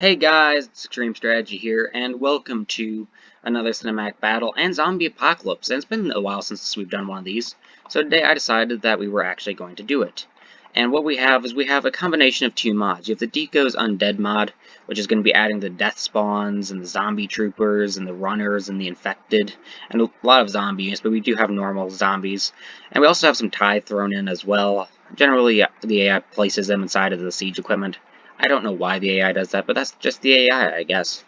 Hey guys, it's Extreme Strategy here, and welcome to another cinematic battle and zombie apocalypse. And it's been a while since we've done one of these, so today I decided that we were actually going to do it. And what we have is we have a combination of two mods. You have the Deco's Undead mod, which is going to be adding the death spawns, and the zombie troopers, and the runners, and the infected, and a lot of zombie units, but we do have normal zombies. And we also have some tithe thrown in as well. Generally, the AI places them inside of the siege equipment. I don't know why the AI does that, but that's just the AI, I guess.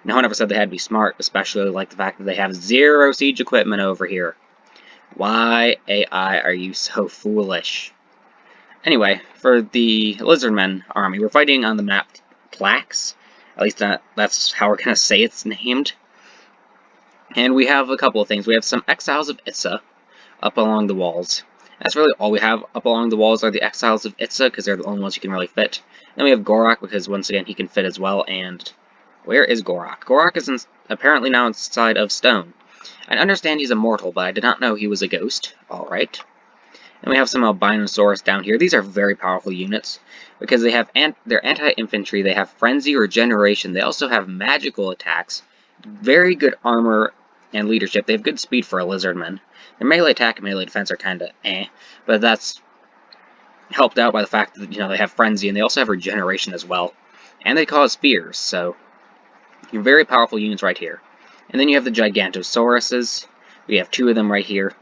No one ever said they had to be smart, especially like the fact that they have zero siege equipment over here. Why, AI, are you so foolish? Anyway, for the Lizardmen army, we're fighting on the map Tlax. At least that's how we're going to say it's named. And we have a couple of things. We have some exiles of Itza up along the walls. That's really all we have up along the walls are the exiles of Itza, because they're the only ones you can really fit. Then we have Gorak, because once again he can fit as well, and where is Gorak? Gorak is apparently now inside of stone. I understand he's immortal, but I did not know he was a ghost. Alright. And we have some Albinosaurus down here. These are very powerful units, because they have they're anti-infantry, they have frenzy regeneration, they also have magical attacks, very good armor and leadership. They have good speed for a Lizardman. Their melee attack and melee defense are kinda but that's helped out by the fact that, they have frenzy, and they also have regeneration as well. And they cause spears, so you're very powerful units right here. And then you have the Gigantosauruses. We have two of them right here.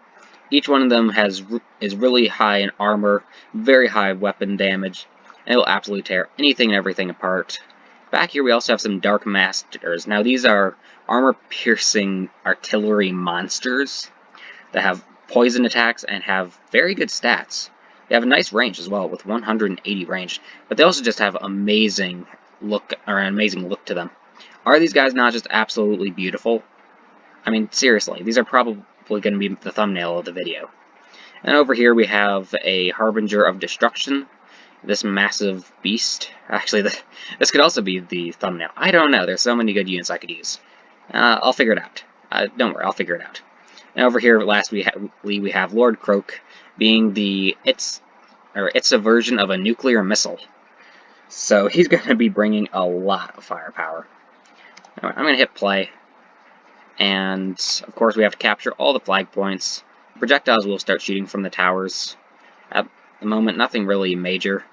Each one of them is really high in armor, very high weapon damage, and it will absolutely tear anything and everything apart. Back here we also have some Dark Masters. Now these are armor-piercing artillery monsters that have poison attacks and have very good stats. They have a nice range as well, with 180 range, but they also just have an amazing look to them. Are these guys not just absolutely beautiful? I mean, seriously, these are probably going to be the thumbnail of the video. And over here we have a Harbinger of Destruction, this massive beast. Actually, this could also be the thumbnail. I don't know, there's so many good units I could use. I'll figure it out. Don't worry, I'll figure it out. And over here, lastly, we have Lord Croak being it's a version of a nuclear missile. So he's going to be bringing a lot of firepower. Right, I'm going to hit play. And, of course, we have to capture all the flag points. Projectiles will start shooting from the towers. At the moment, nothing really major.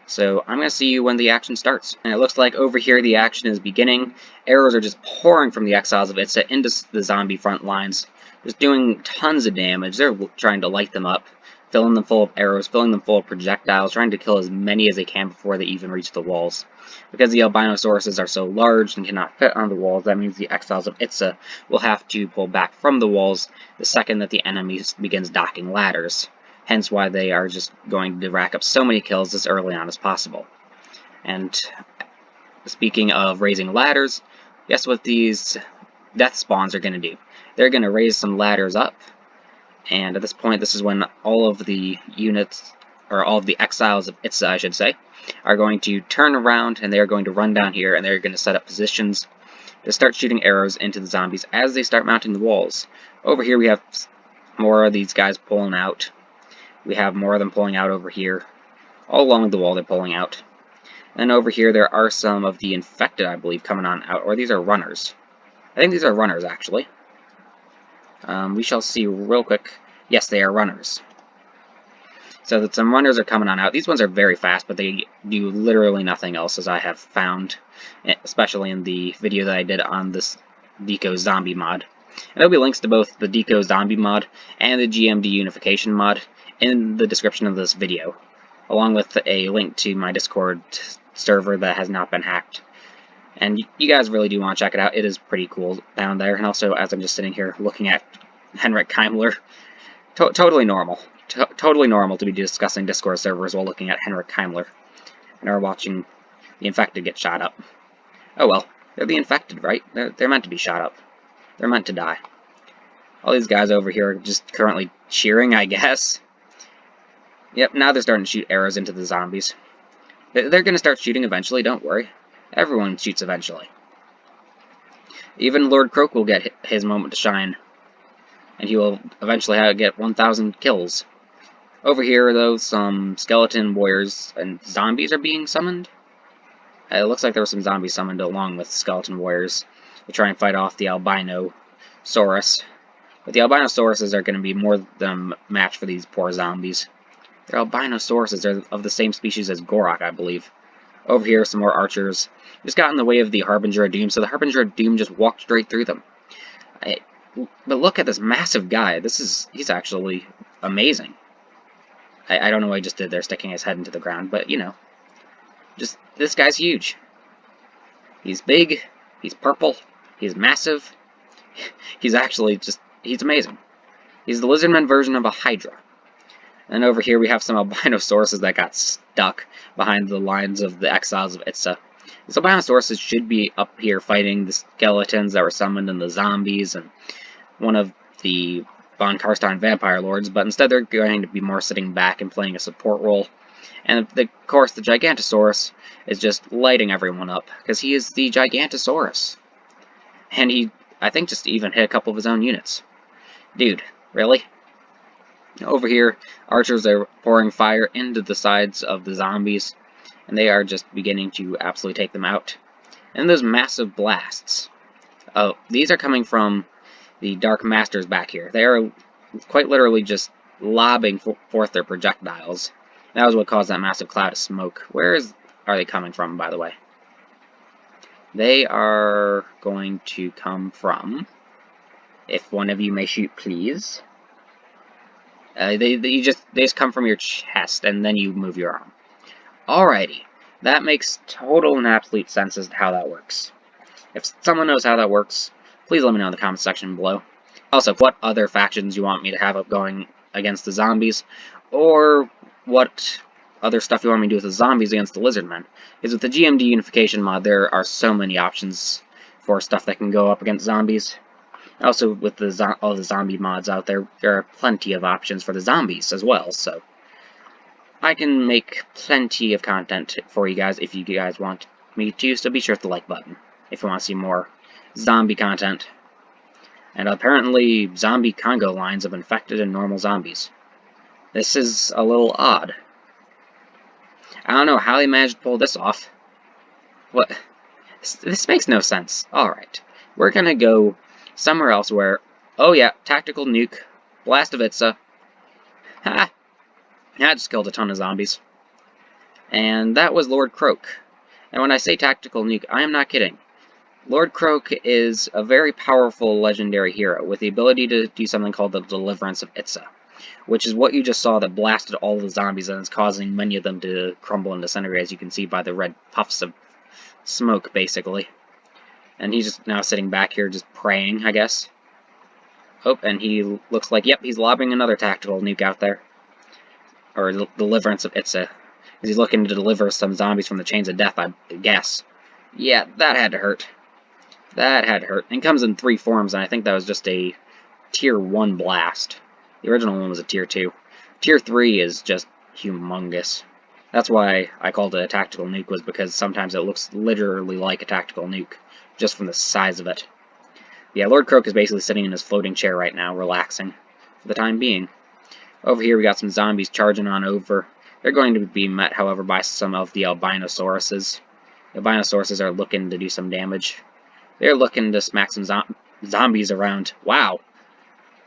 So I'm going to see you when the action starts. And it looks like over here the action is beginning. Arrows are just pouring from the exiles of Itza into the zombie front lines. Just doing tons of damage. They're trying to light them up, filling them full of arrows, filling them full of projectiles, trying to kill as many as they can before they even reach the walls. Because the Albinosauruses are so large and cannot fit on the walls, that means the exiles of Itza will have to pull back from the walls the second that the enemy begins docking ladders. Hence why they are just going to rack up so many kills as early on as possible. And speaking of raising ladders, guess what these death spawns are going to do? They're going to raise some ladders up, and at this point, this is when all of the units, or all of the exiles of Itza, I should say, are going to turn around, and they are going to run down here, and they're going to set up positions to start shooting arrows into the zombies as they start mounting the walls. Over here we have more of these guys pulling out. We have more of them pulling out over here. All along the wall they're pulling out. And over here there are some of the infected, I believe, coming on out. Or these are runners. I think these are runners, actually. We shall see real quick. Yes, they are runners. So that some runners are coming on out. These ones are very fast, but they do literally nothing else, as I have found, especially in the video that I did on this Deco Zombie mod. And there'll be links to both the Deco Zombie mod and the GMD Unification mod in the description of this video, along with a link to my Discord server that has not been hacked. And you guys really do want to check it out. It is pretty cool down there. And also, as I'm just sitting here looking at Henrik Keimler, totally normal. Totally normal to be discussing Discord servers while looking at Henrik Keimler and are watching the infected get shot up. Oh well, they're the infected, right? They're meant to be shot up. They're meant to die. All these guys over here are just currently cheering, I guess. Yep, now they're starting to shoot arrows into the zombies. They're going to start shooting eventually, don't worry. Everyone shoots eventually. Even Lord Croak will get his moment to shine. And he will eventually get 1,000 kills. Over here, though, some skeleton warriors and zombies are being summoned. It looks like there were some zombies summoned along with skeleton warriors to try and fight off the albinosaurus. But the albinosauruses are going to be more than a match for these poor zombies. They're albinosauruses. They're of the same species as Gorok, I believe. Over here, some more archers. Just got in the way of the Harbinger of Doom, so the Harbinger of Doom just walked straight through them. But look at this massive guy. He's actually amazing. I don't know what he just did there, sticking his head into the ground, but, you know. This guy's huge. He's big, he's purple, he's massive. He's amazing. He's the Lizardmen version of a Hydra. And over here we have some albinosauruses that got stuck behind the lines of the exiles of Itza. These albinosauruses should be up here fighting the skeletons that were summoned and the zombies and one of the Von Karstein vampire lords, but instead they're going to be more sitting back and playing a support role. And of course the Gigantosaurus is just lighting everyone up, because he is the Gigantosaurus. And he, I think, just even hit a couple of his own units. Dude, really? Over here, archers are pouring fire into the sides of the zombies, and they are just beginning to absolutely take them out. And those massive blasts. Oh, these are coming from the Dark Masters back here. They are quite literally just lobbing forth their projectiles. That was what caused that massive cloud of smoke. Are they coming from, by the way? They are going to come from... If one of you may shoot, please. They just come from your chest, and then you move your arm. Alrighty. That makes total and absolute sense as to how that works. If someone knows how that works, please let me know in the comment section below. Also, what other factions you want me to have up going against the zombies, or what other stuff you want me to do with the zombies against the Lizardmen. Because with the GMD unification mod, there are so many options for stuff that can go up against zombies. Also, with all the zombie mods out there, there are plenty of options for the zombies as well, so I can make plenty of content for you guys if you guys want me to, so be sure to hit the like button if you want to see more zombie content. And apparently, zombie Congo lines of infected and normal zombies. This is a little odd. I don't know how they managed to pull this off. What? This makes no sense. Alright, we're gonna go somewhere else where... Oh yeah, tactical nuke. Blast of Itza. Ha! I just killed a ton of zombies. And that was Lord Croak. And when I say tactical nuke, I am not kidding. Lord Croak is a very powerful legendary hero with the ability to do something called the Deliverance of Itza, which is what you just saw that blasted all the zombies and is causing many of them to crumble and disintegrate, as you can see by the red puffs of smoke, basically. And he's just now sitting back here just praying, I guess. Oh, and he looks like, yep, he's lobbing another tactical nuke out there. Or the Deliverance of Itza. He's looking to deliver some zombies from the chains of death, I guess. Yeah, that had to hurt. That had to hurt. And comes in 3 forms, and I think that was just a Tier 1 blast. The original one was a Tier 2. Tier 3 is just humongous. That's why I called it a tactical nuke, was because sometimes it looks literally like a tactical nuke, just from the size of it. Yeah, Lord Croak is basically sitting in his floating chair right now, relaxing, for the time being. Over here we got some zombies charging on over. They're going to be met, however, by some of the albinosauruses. The albinosauruses are looking to do some damage. They're looking to smack some zombies around. Wow.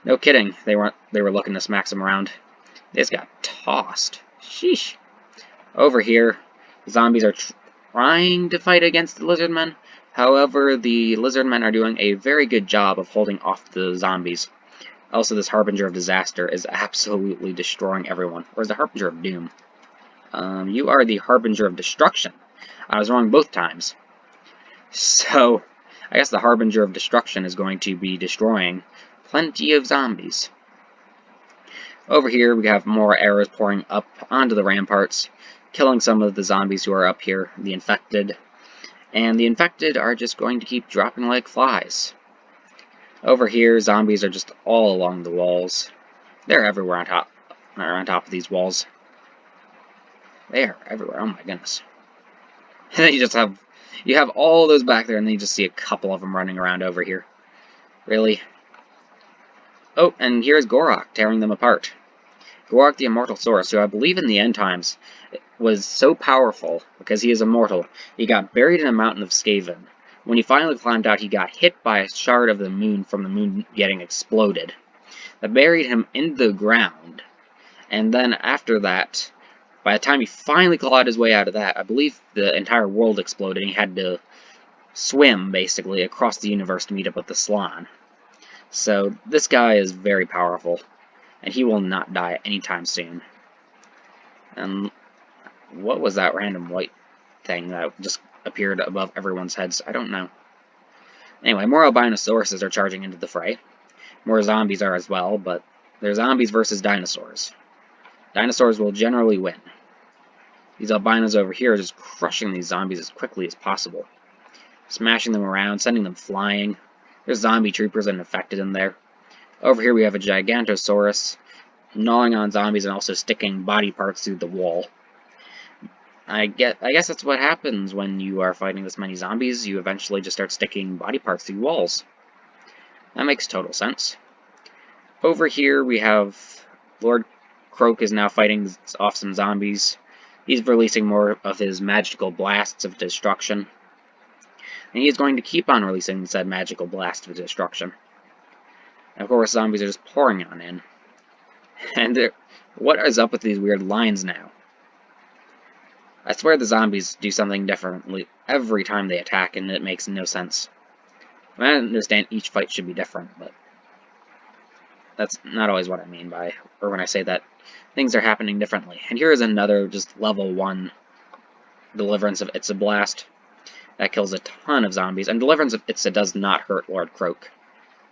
No kidding. They were looking to smack some around. They just got tossed. Sheesh. Over here, the zombies are trying to fight against the Lizardmen. However, the Lizardmen are doing a very good job of holding off the zombies. Also, this Harbinger of Disaster is absolutely destroying everyone. Or is the Harbinger of Doom? You are the Harbinger of Destruction. I was wrong both times. So, I guess the Harbinger of Destruction is going to be destroying plenty of zombies. Over here, we have more arrows pouring up onto the ramparts, killing some of the zombies who are up here, the infected. And the infected are just going to keep dropping like flies. Over here, zombies are just all along the walls. They're everywhere on top of these walls. They are everywhere. Oh my goodness. And then you have all those back there, and then you just see a couple of them running around over here. Really? Oh, and here's Gorok tearing them apart. Gorok the Immortal Saurus, who I believe in the end times was so powerful, because he is immortal, he got buried in a mountain of Skaven. When he finally climbed out, he got hit by a shard of the moon from the moon getting exploded. That buried him in the ground. And then after that, by the time he finally clawed his way out of that, I believe the entire world exploded and he had to swim, basically, across the universe to meet up with the Slann. So, this guy is very powerful, and he will not die anytime soon. And what was that random white thing that just appeared above everyone's heads? I don't know. Anyway, more albinosauruses are charging into the fray. More zombies are as well, but they're zombies versus dinosaurs. Dinosaurs will generally win. These albinos over here are just crushing these zombies as quickly as possible. Smashing them around, sending them flying. There's zombie troopers and infected in there. Over here we have a Gigantosaurus gnawing on zombies and also sticking body parts through the wall. I guess that's what happens when you are fighting this many zombies. You eventually just start sticking body parts through walls. That makes total sense. Over here we have Lord Croak is now fighting off some zombies. He's releasing more of his magical blasts of destruction. And he is going to keep on releasing said magical blast of destruction. And of course, zombies are just pouring on in. And what is up with these weird lines now? I swear the zombies do something differently every time they attack, and it makes no sense. I understand each fight should be different, but that's not always what I mean by, or when I say that things are happening differently. And here is another just level 1 Deliverance of Itza Blast. That kills a ton of zombies, and Deliverance of Itza does not hurt Lord Croak.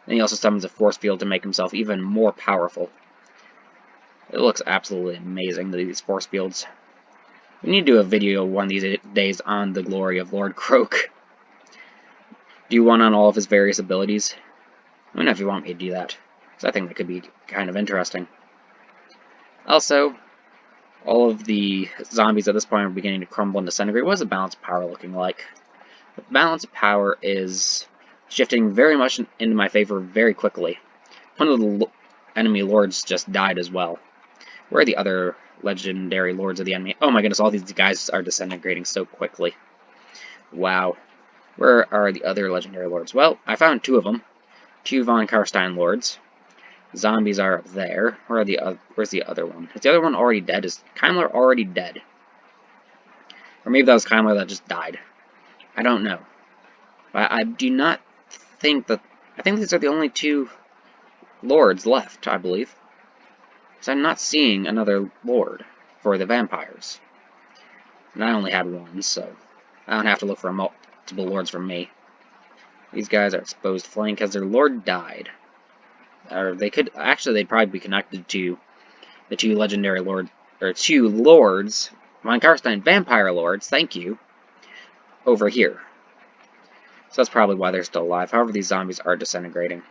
And he also summons a force field to make himself even more powerful. It looks absolutely amazing, these force fields. We need to do a video one of these days on the glory of Lord Croak. Do one on all of his various abilities. Let me know if you want me to do that, because I think that could be kind of interesting. Also, all of the zombies at this point are beginning to crumble and disintegrate. What is the balance of power looking like? The balance of power is shifting very much into my favor very quickly. One of the enemy lords just died as well. Where are the other legendary lords of the enemy? Oh my goodness, all these guys are disintegrating so quickly. Wow. Where are the other legendary lords? Well, I found 2 of them. 2 von Karstein lords. Zombies are up there. Where's the other one? Is the other one already dead? Is Keimler already dead? Or maybe that was Keimler that just died. I don't know. But I do not think that... I think these are the only 2 lords left, I believe. Because I'm not seeing another lord for the vampires. And I only had 1, so I don't have to look for multiple lords from me. These guys are exposed flank because their lord died. Or they could... Actually, they'd probably be connected to the 2 legendary lords... Or 2 lords... Von Karstein vampire lords, thank you. Over here. So that's probably why they're still alive. However, these zombies are disintegrating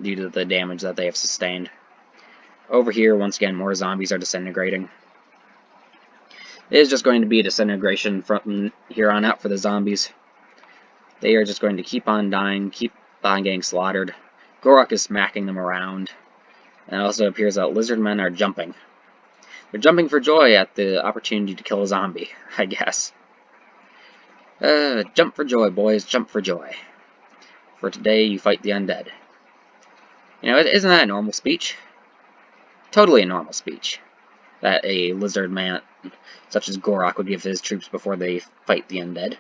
due to the damage that they have sustained. Over here, once again, more zombies are disintegrating. It is just going to be a disintegration from here on out for the zombies. They are just going to keep on dying, keep on getting slaughtered. Gorak is smacking them around. And it also appears that Lizardmen are jumping. They're jumping for joy at the opportunity to kill a zombie, I guess. Jump for joy, boys, jump for joy. For today, you fight the undead. You know, isn't that a normal speech? Totally a normal speech that a lizard man such as Gorak would give his troops before they fight the undead.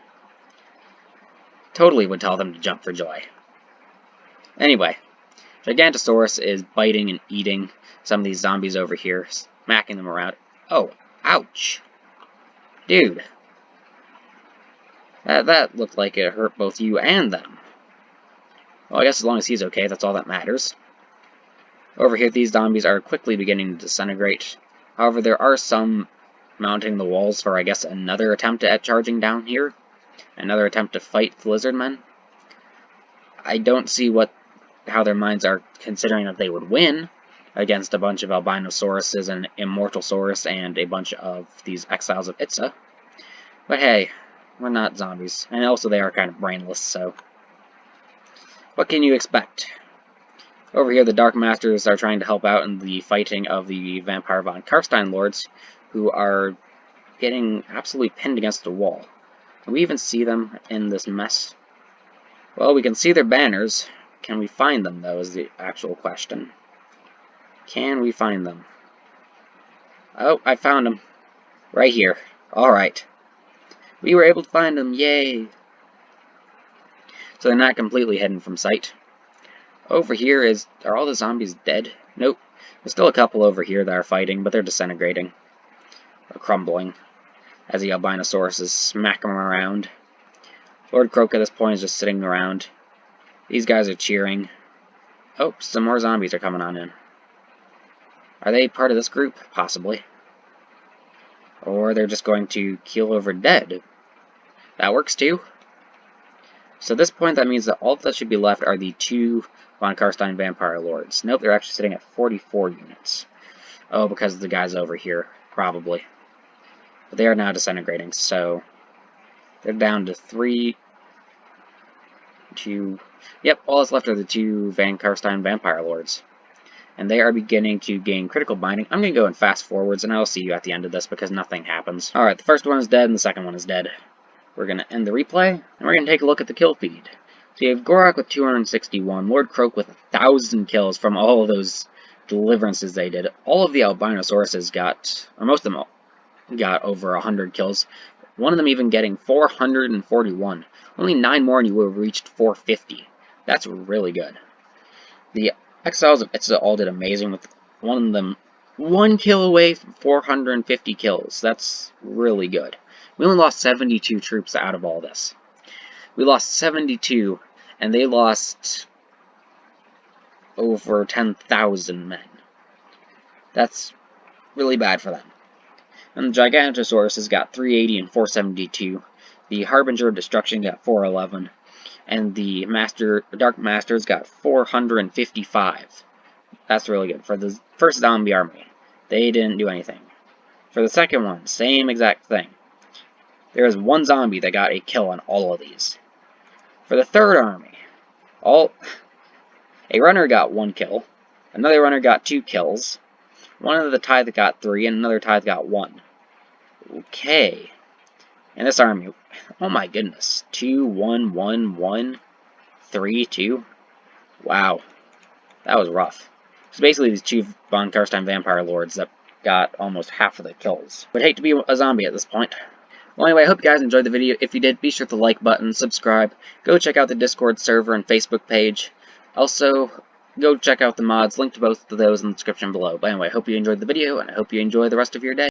Totally would tell them to jump for joy. Anyway, Gigantosaurus is biting and eating some of these zombies over here, smacking them around. Oh, ouch. Dude. That looked like it hurt both you and them. Well, I guess as long as he's okay, that's all that matters. Over here, these zombies are quickly beginning to disintegrate. However, there are some mounting the walls for, I guess, another attempt at charging down here. Another attempt to fight the Lizardmen. I don't see how their minds are considering that they would win against a bunch of Albinosauruses and Immortalsaurus and a bunch of these exiles of Itza. But hey, we're not zombies. And also they are kind of brainless, so... what can you expect? Over here, the Dark Masters are trying to help out in the fighting of the Vampire von Karstein Lords, who are getting absolutely pinned against the wall. Can we even see them in this mess? Well, we can see their banners. Can we find them, though, is the actual question. Can we find them? Oh, I found them. Right here. Alright. We were able to find them, yay! So they're not completely hidden from sight. Over here is... Are all the zombies dead? Nope. There's still a couple over here that are fighting, but they're disintegrating. Or crumbling. As the Albinosauruses smack them around. Lord Croak at this point is just sitting around. These guys are cheering. Oh, some more zombies are coming on in. Are they part of this group? Possibly. Or they're just going to keel over dead. That works too. So at this point, that means that all that should be left are the 2 Von Karstein Vampire Lords. Nope, they're actually sitting at 44 units. Oh, because of the guys over here. Probably. But they are now disintegrating, so... They're down to 3... 2... Yep, all that's left are the 2 Von Karstein Vampire Lords. And they are beginning to gain critical binding. I'm going to go in fast forwards, and I'll see you at the end of this because nothing happens. Alright, the first one is dead, and the second one is dead. We're going to end the replay, and we're going to take a look at the kill feed. So you have Gorak with 261, Lord Croak with 1,000 kills from all of those deliverances they did. All of the Albinosauruses got, or most of them got over 100 kills. One of them even getting 441. Only 9 more and you would have reached 450. That's really good. The Exiles of Itza all did amazing with one of them 1 kill away from 450 kills. That's really good. We only lost 72 troops out of all this. We lost 72, and they lost over 10,000 men. That's really bad for them. And the Gigantosaurus got 380 and 472. The Harbinger of Destruction got 411. And the Dark Masters got 455. That's really good. For the first zombie army, they didn't do anything. For the second one, same exact thing. There was 1 zombie that got a kill on all of these. For the third army, a runner got 1 kill, another runner got 2 kills, one of the tithe got 3, and another tithe got 1. Okay. And this army, oh my goodness, 2, 1, 1, 1, 3, 2. Wow, that was rough. So basically these 2 Von Karstein Vampire Lords that got almost half of the kills. Would hate to be a zombie at this point. Well, anyway, I hope you guys enjoyed the video. If you did, be sure to like button, subscribe, go check out the Discord server and Facebook page. Also, go check out the mods, link to both of those in the description below. But anyway, I hope you enjoyed the video, and I hope you enjoy the rest of your day.